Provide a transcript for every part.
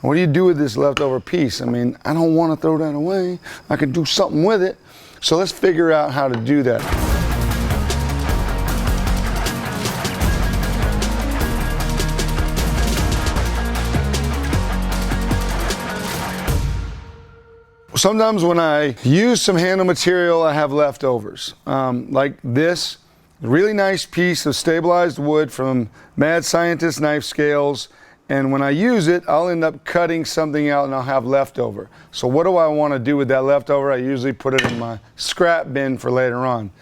What do you do with this leftover piece? I mean, I don't want to throw that away. I could do something with it. So let's figure out how to do that. Sometimes when I use some handle material, I have leftovers. Like this really nice piece of stabilized wood from Mad Scientist knife scales. And when I use it, I'll end up cutting something out and I'll have leftover. So what do I want to do with that leftover? I usually put it in my scrap bin for later on.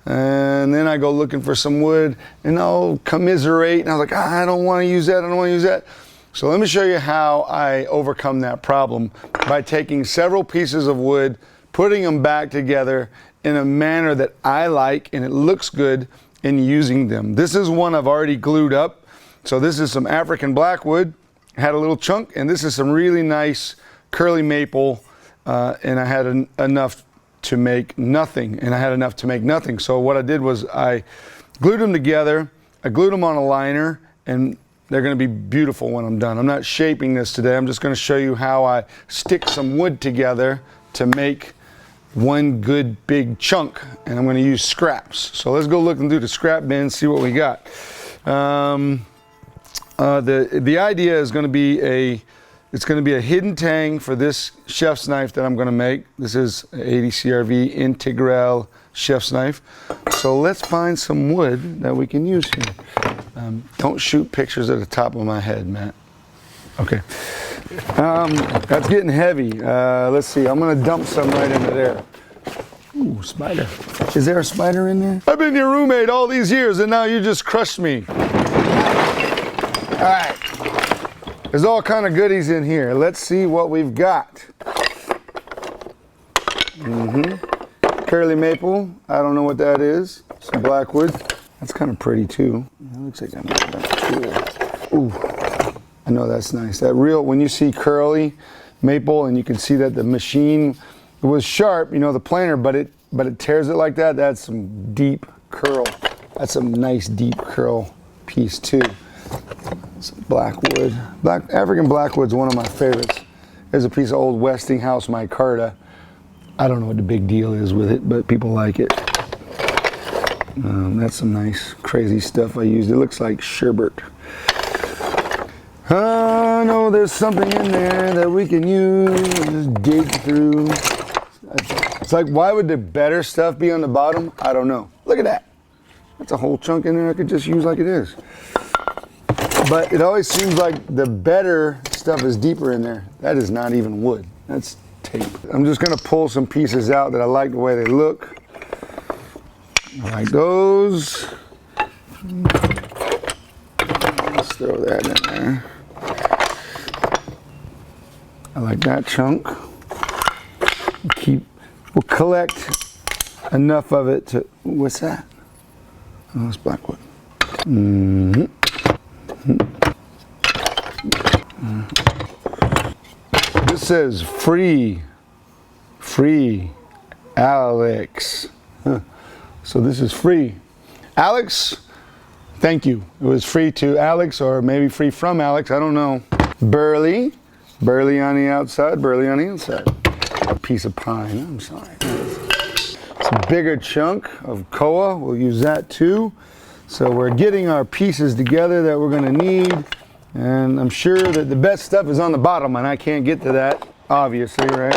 And then I go looking for some wood and I'll commiserate. And I was like, I don't want to use that, I don't want to use that. So let me show you how I overcome that problem by taking several pieces of wood, putting them back together in a manner that I like and it looks good, and using them. This is one I've already glued up. So this is some African blackwood, had a little chunk, and this is some really nice curly maple, and I had enough to make nothing, So what I did was I glued them together, I glued them on a liner, and they're going to be beautiful when I'm done. I'm not shaping this today, I'm just going to show you how I stick some wood together to make one good big chunk, and I'm going to use scraps. So let's go look through the scrap bin, see what we got. The idea is going to be a hidden tang for this chef's knife that I'm going to make. This is 80 CRV Integral chef's knife. So let's find some wood that we can use here. Don't shoot pictures at the top of my head, Matt. Okay. That's getting heavy. Let's see. I'm going to dump some right into there. Ooh, spider. Is there a spider in there? I've been your roommate all these years and now you just crushed me. All right, there's all kind of goodies in here. Let's see what we've got. Curly maple, I don't know what that is. Some blackwood, that's kind of pretty too. That looks like I made that tool. Ooh, I know that's nice. That real, when you see curly maple and you can see that the machine was sharp, you know, the planer, but it tears it like that, that's some deep curl. That's a nice deep curl piece too. Some blackwood. African blackwood's one of my favorites. There's a piece of old Westinghouse micarta. I don't know what the big deal is with it, but people like it. That's some nice, crazy stuff I used. It looks like sherbet. I know there's something in there that we can use. Just dig through. It's like, why would the better stuff be on the bottom? I don't know. Look at that. That's a whole chunk in there I could just use like it is. But it always seems like the better stuff is deeper in there. That is not even wood. That's tape. I'm just going to pull some pieces out that I like the way they look. I like those. Let's throw that in there. I like that chunk. We'll collect enough of it to, what's that? Oh, it's blackwood. This says free Alex. So this is free. Alex, thank you. It was free to Alex, or maybe free from Alex, I don't know. Burley on the outside, burley on the inside. A piece of pine, I'm sorry. It's a bigger chunk of koa, we'll use that too. So we're getting our pieces together that we're gonna need. And I'm sure that the best stuff is on the bottom, and I can't get to that, obviously, right?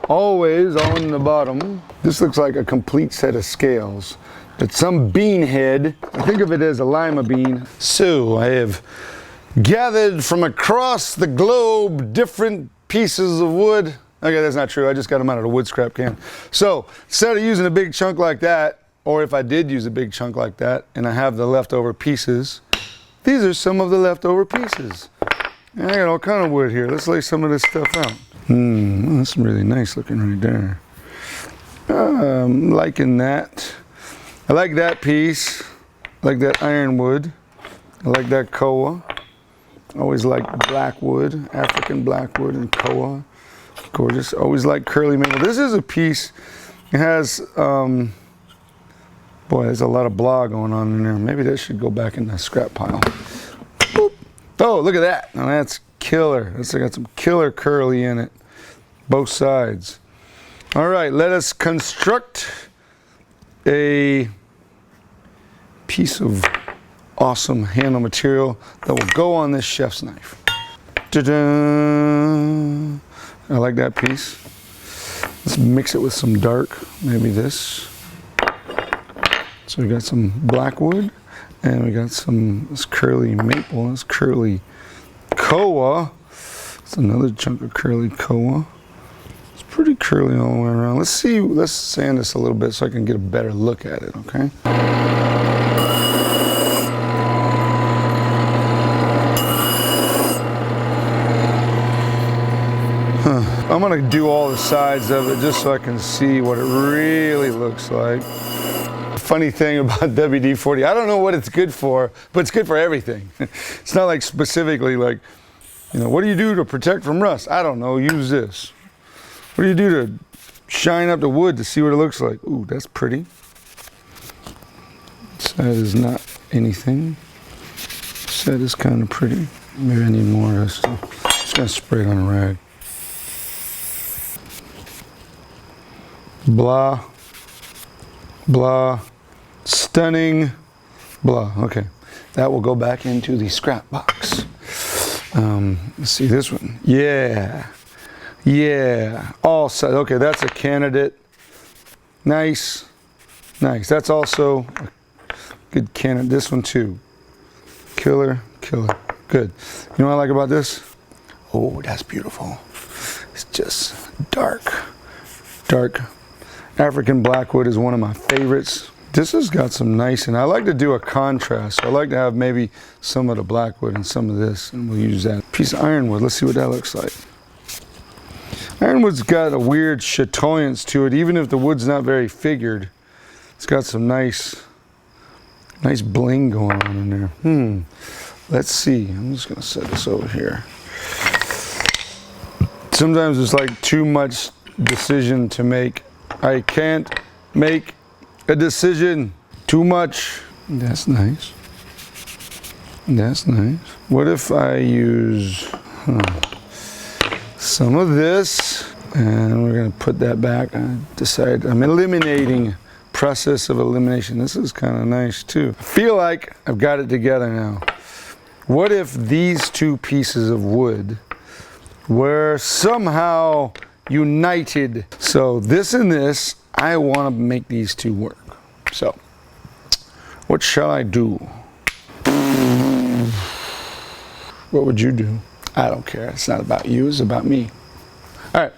Always on the bottom. This looks like a complete set of scales. It's some bean head. I think of it as a lima bean. So I have gathered from across the globe different pieces of wood. Okay, that's not true. I just got them out of the wood scrap can. So instead of using a big chunk like that, or if I did use a big chunk like that, and I have the leftover pieces, these are some of the leftover pieces. And I got all kind of wood here. Let's lay some of this stuff out. That's really nice looking right there. I'm liking that. I like that piece. I like that ironwood. I like that koa. I always like blackwood, African blackwood and koa. Gorgeous. Always like curly maple. This is a piece. It has, boy, there's a lot of blah going on in there. Maybe that should go back in the scrap pile. Boop. Oh, look at that. Now that's killer. It's got some killer curly in it, both sides. All right, let us construct a piece of awesome handle material that will go on this chef's knife. Ta-da! I like that piece. Let's mix it with some dark, maybe this. So we got some blackwood, and we got this curly maple, this curly koa. It's another chunk of curly koa. It's pretty curly all the way around. Let's sand this a little bit so I can get a better look at it, okay? I'm gonna do all the sides of it just so I can see what it really looks like. Funny thing about WD-40, I don't know what it's good for, but it's good for everything. It's not like specifically like, you know, what do you do to protect from rust? I don't know, use this. What do you do to shine up the wood to see what it looks like? Ooh, that's pretty. That is not anything. That is kind of pretty. Maybe I need more of this. I'm just gonna spray it on a rag. Blah, blah, stunning, blah. Okay, that will go back into the scrap box. Let's see this one. Yeah, all set. Okay, that's a candidate. Nice, nice. That's also a good candidate. This one too. Killer, killer. Good. You know what I like about this? Oh, that's beautiful. It's just dark. African blackwood is one of my favorites. This has got some nice, and I like to do a contrast. So I like to have maybe some of the blackwood and some of this, and we'll use that. Piece of ironwood, let's see what that looks like. Ironwood's got a weird chatoyance to it, even if the wood's not very figured. It's got some nice bling going on in there. Let's see, I'm just gonna set this over here. Sometimes it's like too much decision to make. I can't make a decision. Too much. That's nice. That's nice. What if I use some of this, and we're going to put that back. I decided I'm eliminating, process of elimination. This is kind of nice too. I feel like I've got it together now. What if these two pieces of wood were somehow united? So this and this, I want to make these two work. So what shall I do? What would you do? I don't care. It's not about you, it's about me. All right.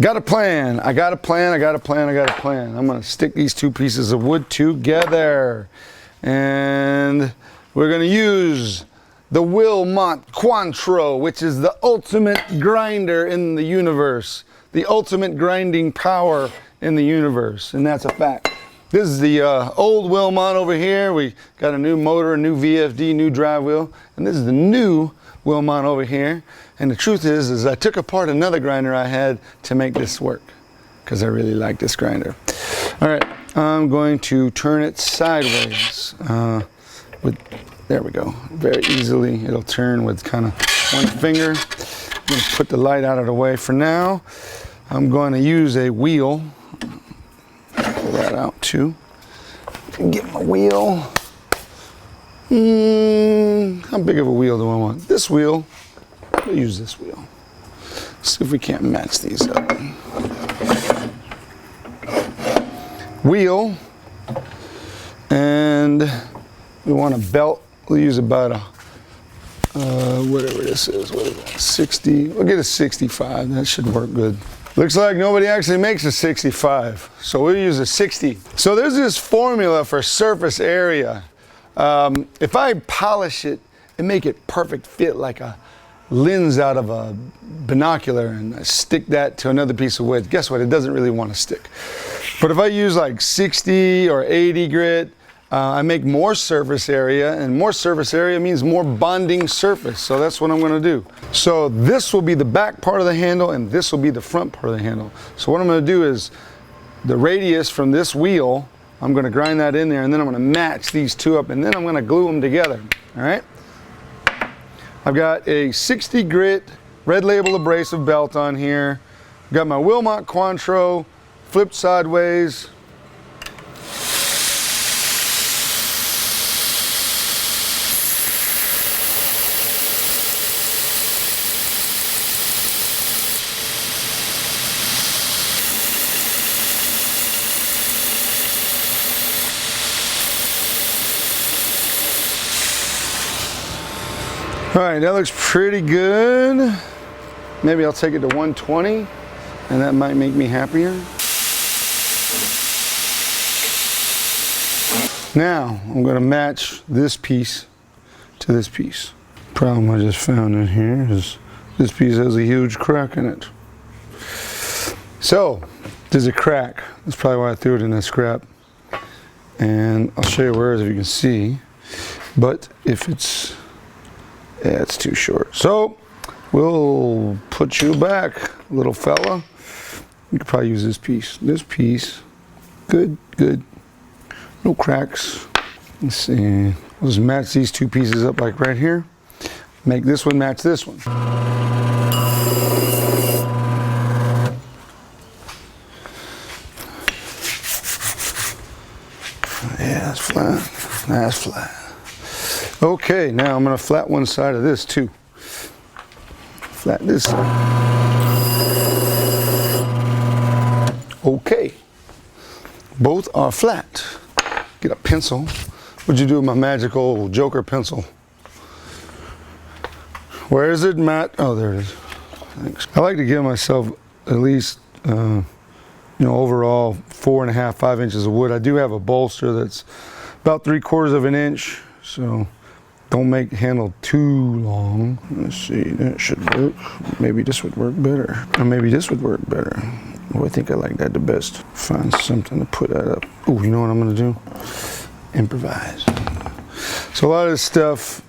Got a plan. I got a plan. I'm going to stick these two pieces of wood together. And we're going to use the Wilmot Cointreau, which is the ultimate grinder in the universe. The ultimate grinding power in the universe. And that's a fact. This is the old Wilmot over here. We got a new motor, a new VFD, new drive wheel. And this is the new Wilmot over here. And the truth is I took apart another grinder I had to make this work, because I really like this grinder. All right, I'm going to turn it sideways. There we go. Very easily, it'll turn with kind of one finger. I'm going to put the light out of the way for now. I'm going to use a wheel. Pull that out too. Get my wheel. How big of a wheel do I want? This wheel. We'll use this wheel. See if we can't match these up. Wheel. And we want a belt. We'll use about a, whatever this is, what is that, 60, we'll get a 65, that should work good. Looks like nobody actually makes a 65, so we'll use a 60. So there's this formula for surface area. If I polish it and make it perfect fit like a lens out of a binocular, and I stick that to another piece of wood, guess what, it doesn't really want to stick. But if I use like 60 or 80 grit, I make more surface area, and more surface area means more bonding surface. So that's what I'm going to do. So this will be the back part of the handle, and this will be the front part of the handle. So what I'm going to do is the radius from this wheel, I'm going to grind that in there, and then I'm going to match these two up, and then I'm going to glue them together. All right? I've got a 60 grit red label abrasive belt on here. Got my Wilmot Cointreau flipped sideways. All right, that looks pretty good. Maybe I'll take it to 120, and that might make me happier. Now, I'm gonna match this piece to this piece. Problem I just found in here is this piece has a huge crack in it. So, there's a crack. That's probably why I threw it in that scrap. And I'll show you where it is if you can see. But if it's, yeah, it's too short. So, we'll put you back, little fella. You could probably use this piece. This piece, good, good. No cracks. Let's see. We'll just match these two pieces up like right here. Make this one match this one. Yeah, that's flat. That's flat. Okay, now I'm going to flat one side of this too. Flat this side. Okay. Both are flat. Get a pencil. What'd you do with my magical Joker pencil? Where is it, Matt? Oh, there it is. Thanks. I like to give myself at least, overall 4.5, 5 inches of wood. I do have a bolster that's about 3/4 of an inch, so don't make the handle too long. Let's see, that should work. Maybe this would work better. Or maybe this would work better. Oh, I think I like that the best. Find something to put that up. Oh, you know what I'm gonna do? Improvise. So a lot of this stuff,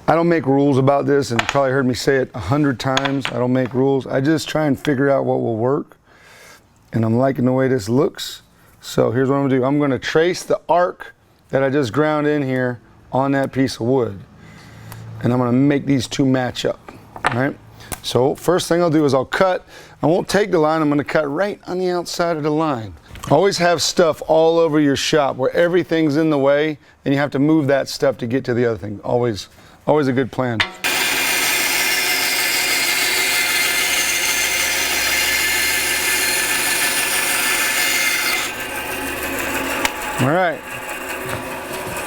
I don't make rules about this, and you probably heard me say it 100 times. I don't make rules. I just try and figure out what will work. And I'm liking the way this looks. So here's what I'm gonna do. I'm gonna trace the arc that I just ground in here on that piece of wood. And I'm gonna make these two match up, all right? So first thing I'll do is I'll cut. I won't take the line, I'm gonna cut right on the outside of the line. Always have stuff all over your shop where everything's in the way and you have to move that stuff to get to the other thing. Always a good plan. All right.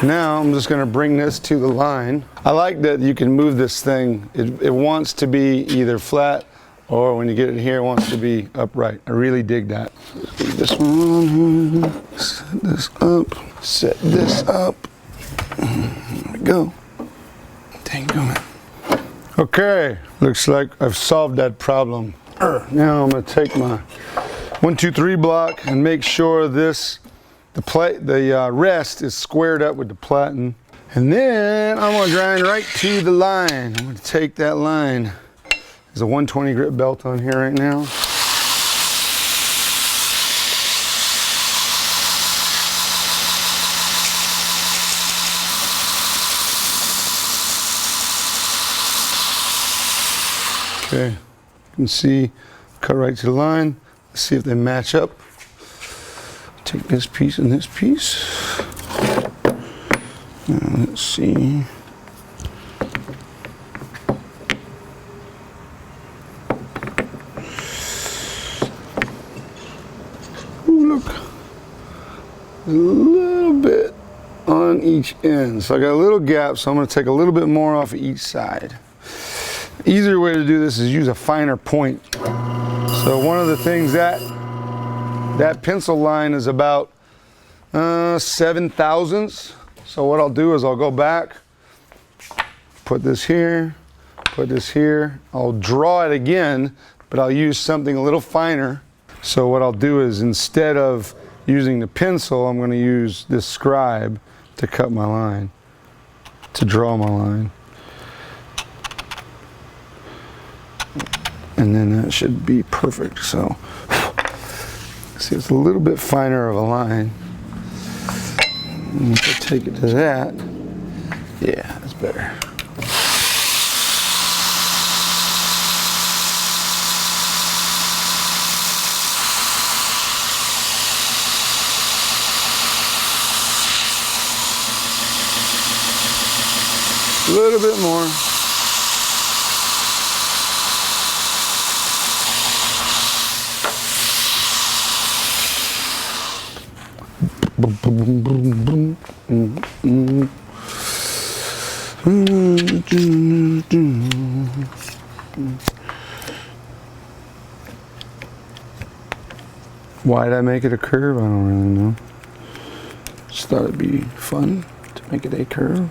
Now I'm just going to bring this to the line. I like that you can move this thing. It wants to be either flat or when you get it here, it wants to be upright. I really dig that. Put this one on here. Set this up. Set this up. There we go. Dang it. Okay, looks like I've solved that problem. Now I'm going to take my 1, 2, 3 block and make sure this the rest is squared up with the platen. And then I'm going to grind right to the line. I'm going to take that line. There's a 120 grit belt on here right now. Okay, you can see, cut right to the line. Let's see if they match up. Take this piece and this piece. Now, let's see. Ooh, look. A little bit on each end. So I got a little gap, so I'm going to take a little bit more off of each side. Easier way to do this is use a finer point. So one of the things that pencil line is about 7 thousandths. So what I'll do is I'll go back, put this here, put this here. I'll draw it again, but I'll use something a little finer. So what I'll do is instead of using the pencil, I'm going to use this scribe to cut my line, to draw my line. And then that should be perfect. So, see, it's a little bit finer of a line. And if I take it to that, yeah, that's better. little bit more. Why did I make it a curve? I don't really know. Just thought it'd be fun to make it a curve.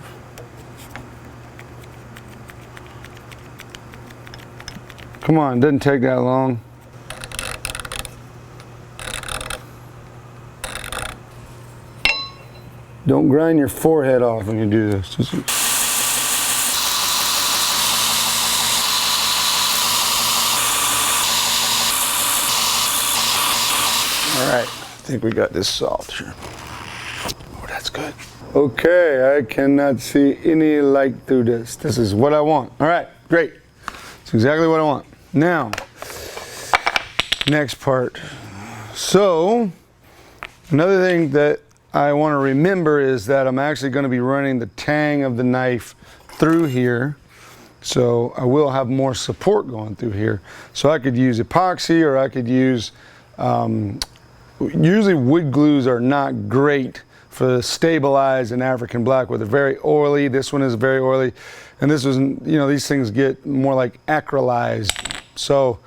Come on, it doesn't take that long. Don't grind your forehead off when you do this. All right, I think we got this solved here. Oh, that's good. Okay, I cannot see any light through this. This is what I want. All right, great. It's exactly what I want. Now, next part. So, another thing that I want to remember is that I'm actually going to be running the tang of the knife through here. So I will have more support going through here. So I could use epoxy, or I could use, usually wood glues are not great for stabilize an African black, where they're very oily. This one is very oily. And this was, you know, these things get more like acrylized. So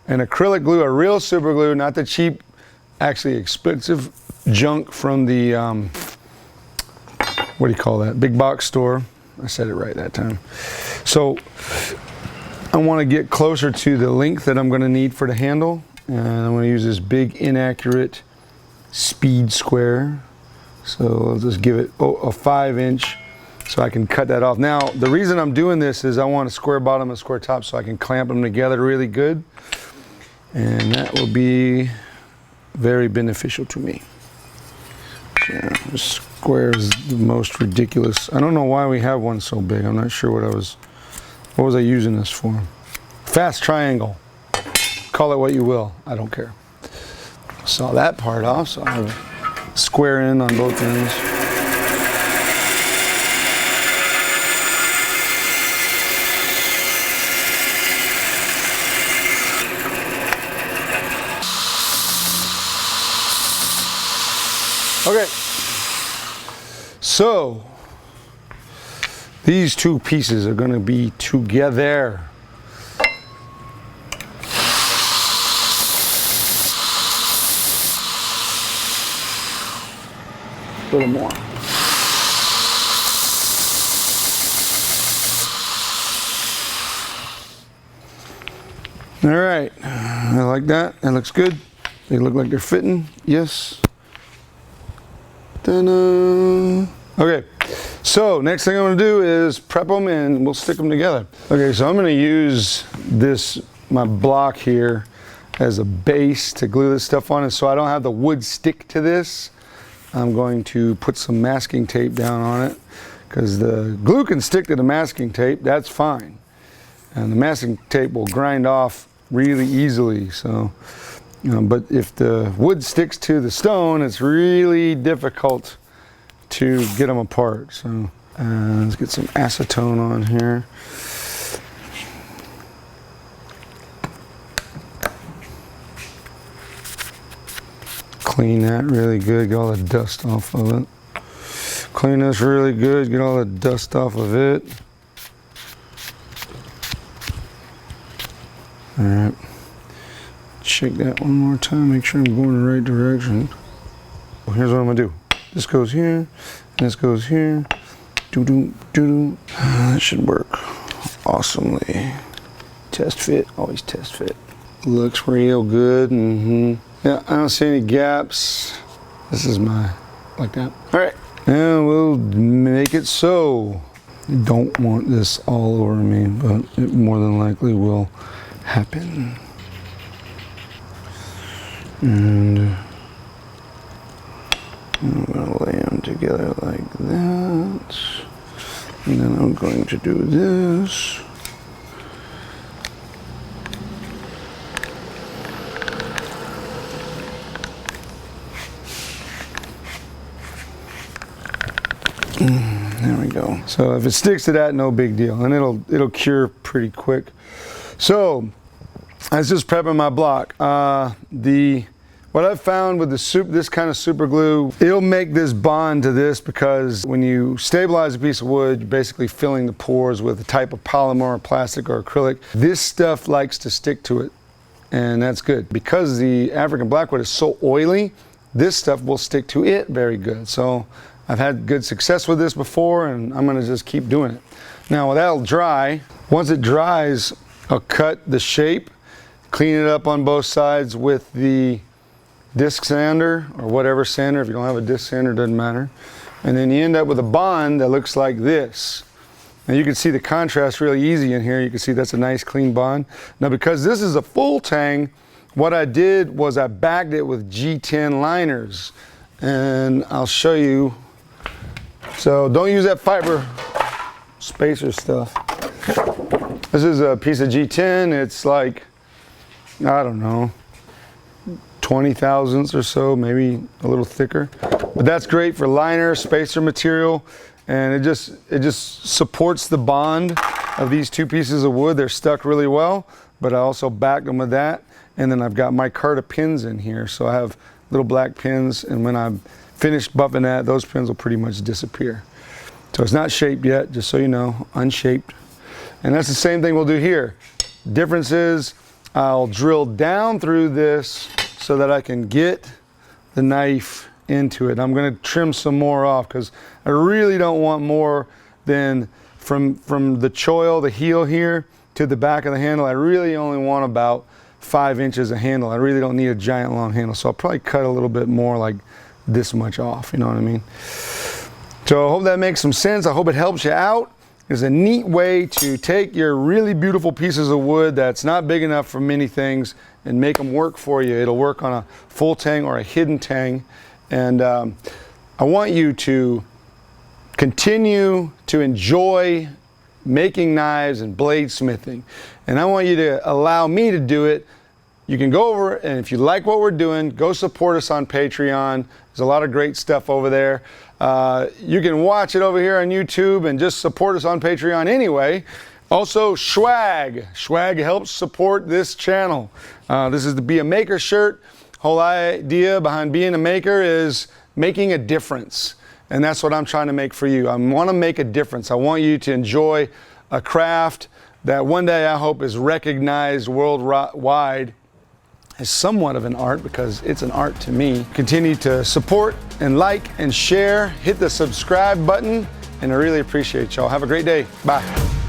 an acrylic glue, a real super glue, not the cheap, actually expensive junk from the, what do you call that? Big box store. I said it right that time. So I want to get closer to the length that I'm going to need for the handle. And I'm going to use this big inaccurate speed square. So I'll just give it a 5-inch so I can cut that off. Now, the reason I'm doing this is I want a square bottom and square top so I can clamp them together really good. And that will be very beneficial to me. Yeah, this square is the most ridiculous. I don't know why we have one so big. I'm not sure what was I using this for? Fast triangle. Call it what you will. I don't care. Saw that part off, so I have a square end on both ends. Okay, so these two pieces are going to be together. A little more. All right, I like that. That looks good. They look like they're fitting. Yes. Okay, so next thing I'm going to do is prep them and we'll stick them together. Okay, so I'm going to use this, my block here, as a base to glue this stuff on. And so I don't have the wood stick to this, I'm going to put some masking tape down on it, because the glue can stick to the masking tape, that's fine. And the masking tape will grind off really easily. So, you know, but if the wood sticks to the stone, it's really difficult to get them apart. So let's get some acetone on here. Clean that really good, get all the dust off of it. Clean this really good, get all the dust off of it. All right. Check that one more time, make sure I'm going the right direction. Well, here's what I'm gonna do. This goes here, and this goes here. Doo-doo, doo-doo. That should work awesomely. Test fit, always test fit. Looks real good. Yeah, I don't see any gaps. This is my, like that. All right, and we'll make it so. Don't want this all over me, but it more than likely will happen. And I'm gonna lay them together like that. And then I'm going to do this. There we go. So if it sticks to that, no big deal, and it'll cure pretty quick. So I was just prepping my block. What I've found with this kind of super glue, it'll make this bond to this, because when you stabilize a piece of wood, you're basically filling the pores with a type of polymer or plastic or acrylic. This stuff likes to stick to it, and that's good. Because the African blackwood is so oily, this stuff will stick to it very good. So I've had good success with this before, and I'm gonna just keep doing it. Now that'll dry. Once it dries, I'll cut the shape, clean it up on both sides with the disc sander or whatever sander. If you don't have a disc sander, it doesn't matter. And then you end up with a bond that looks like this. Now you can see the contrast really easy in here. You can see that's a nice clean bond. Now because this is a full tang, what I did was I bagged it with G10 liners, and I'll show you. So don't use that fiber spacer stuff. This is a piece of G10. It's like, I don't know, 20 thousandths or so, maybe a little thicker. But that's great for liner, spacer material, and it just supports the bond of these two pieces of wood. They're stuck really well, but I also backed them with that. And then I've got micarta pins in here, so I have little black pins, and when I'm finished buffing that, those pins will pretty much disappear. So it's not shaped yet, just so you know, unshaped. And that's the same thing we'll do here. Difference is I'll drill down through this so that I can get the knife into it. I'm going to trim some more off, because I really don't want more than from the choil, the heel here, to the back of the handle. I really only want about 5 inches of handle. I really don't need a giant long handle, so I'll probably cut a little bit more, like this much off, you know what I mean? So I hope that makes some sense. I hope it helps you out. It's a neat way to take your really beautiful pieces of wood that's not big enough for many things and make them work for you. It'll work on a full tang or a hidden tang. And I want you to continue to enjoy making knives and bladesmithing. And I want you to allow me to do it. You can go over, and if you like what we're doing, go support us on Patreon. There's a lot of great stuff over there. You can watch it over here on YouTube and just support us on Patreon anyway. Also, swag. Swag helps support this channel. This is the Be a Maker shirt. Whole idea behind being a maker is making a difference. And that's what I'm trying to make for you. I want to make a difference. I want you to enjoy a craft that one day I hope is recognized worldwide as somewhat of an art, because it's an art to me. Continue to support and like and share. Hit the subscribe button, and I really appreciate y'all. Have a great day. Bye.